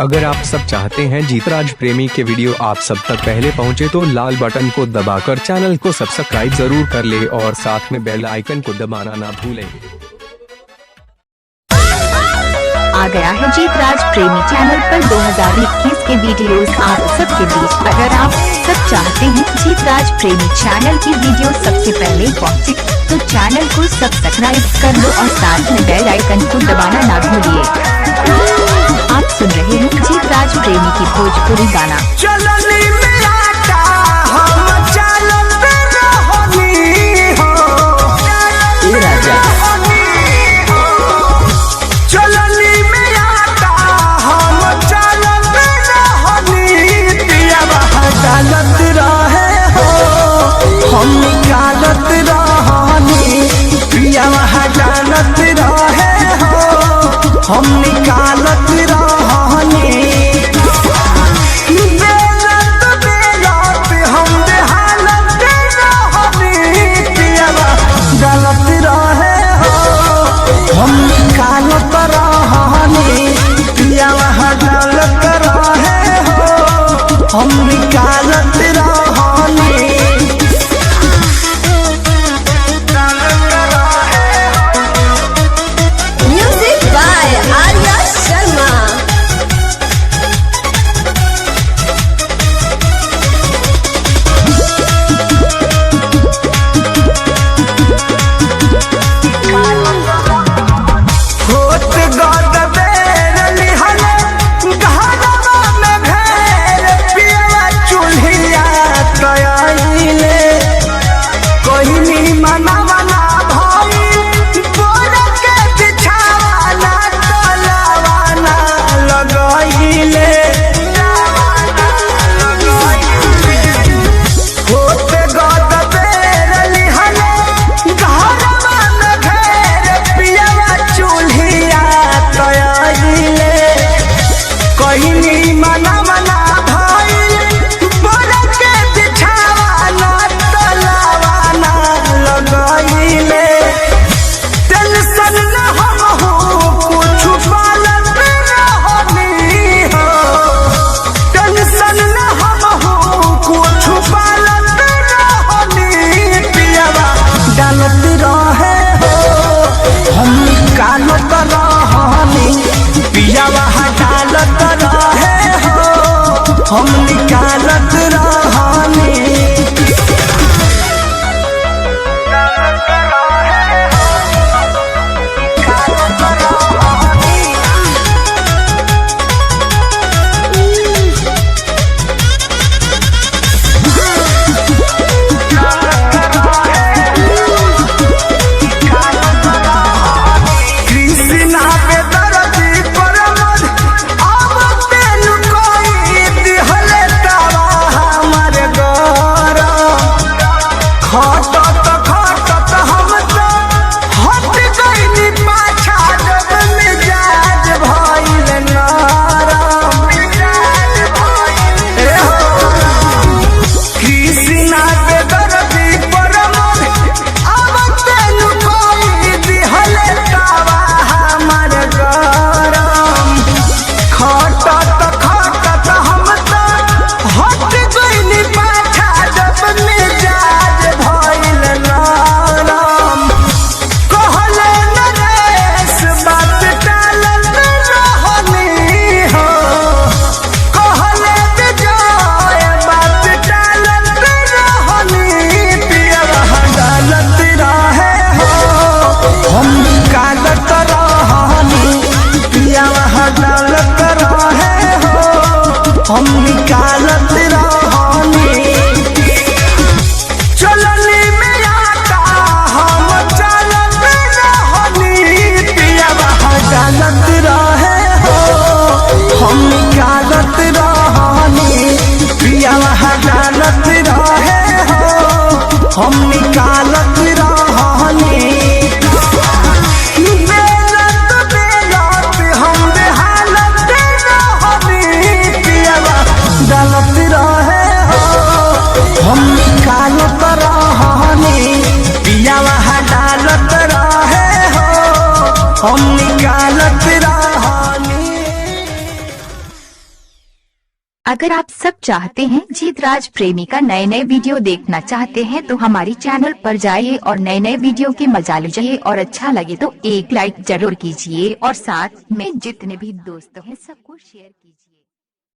अगर आप सब चाहते हैं जीतराज प्रेमी के वीडियो आप सब तक पहले पहुंचे तो लाल बटन को दबाकर चैनल को सब्सक्राइब जरूर कर ले और साथ में बेल आइकन को दबाना ना भूलें। आ गया है जीतराज प्रेमी चैनल पर 2021 के वीडियोस आप सबके बीच। अगर आप सब चाहते हैं जीतराज प्रेमी चैनल की वीडियो सबसे पहले पहुंचे तो चैनल को सब्सक्राइब कर लो और साथ में बेल आइकन को दबाना ना भूलिए। आप सुन रहे हैं जीतराज प्रेमी की भोजपुरी गाना। चलनी में आटा हम चलत रहनी हो ए राजा, चलनी में आटा हम चलत रहनी, पिया वहाँ डालत रहे हो हम निकालत रहनी, पिया वहाँ डालत रहे हो हम निकालत रहनी। बेलत बेलत हम बेहालत रहनी, पियावा गलत रहे हो हम निकालत रहनी, पियावा गलत रहे हो हम निकालत रहनी। Music by Arya Sharma. होत गद बेर लिहले घरवा में घेर, पियवा चूल्हिया तयाइले कोहिनी मनवना भई बोर के बिछावाना तलवाना लगाइले। होत गद बेर लिहले घरवा में घेर, पियवा चूल्हिया तयाइले कोहिनी मनवना भई बोर के बिछावाना तलवाना लगाइले। टेंशन न हम हो कुछ पालत रहनी हो, टेंशन न हम हो कुछ पालत रहनी, पियावा डालत रहे हो हम निकालत रहनी, पियावा डालत रहे हो हम निकालत रहनी। कृष्णा पे दर्दी पर मध अब तेल कोई दिहले तवा हमर गरम, खटत खटत हम तो हट गइनी पाछा जब मिजाज भइल नरम। ए हो कृष्णा पे दर्दी पर मध अब तेल कोई दिहले तवा हमर गरम, खटत खटत हम तो हट गइनी पाछा जब मिजाज भइल नरम। कहले नरेश बात टालत रहनी हो, कहले विजय बात टालत रहनी, पियवा डालत रहे हो हम निकालत रहनी, पियवा डालत रहे हो हम निकालत रहनी। चलनी में आटा हम चलत रहनी, पियवा डालत रहे हो हम निकालत रहनी, पियवा डालत रहे हो हम निकालत रहनी। बेलत बेलत हम बेहालत रहनी, पियवा डालत रहे हो हम निकालत रहनी, पियवा डालत रहे हो हम निकालत रहनी। अगर आप सब चाहते हैं जीतराज प्रेमी का नए नए वीडियो देखना चाहते हैं तो हमारी चैनल पर जाइए और नए नए वीडियो के मजा लीजिए, और अच्छा लगे तो एक लाइक जरूर कीजिए और साथ में जितने भी दोस्त हैं सबको शेयर कीजिए।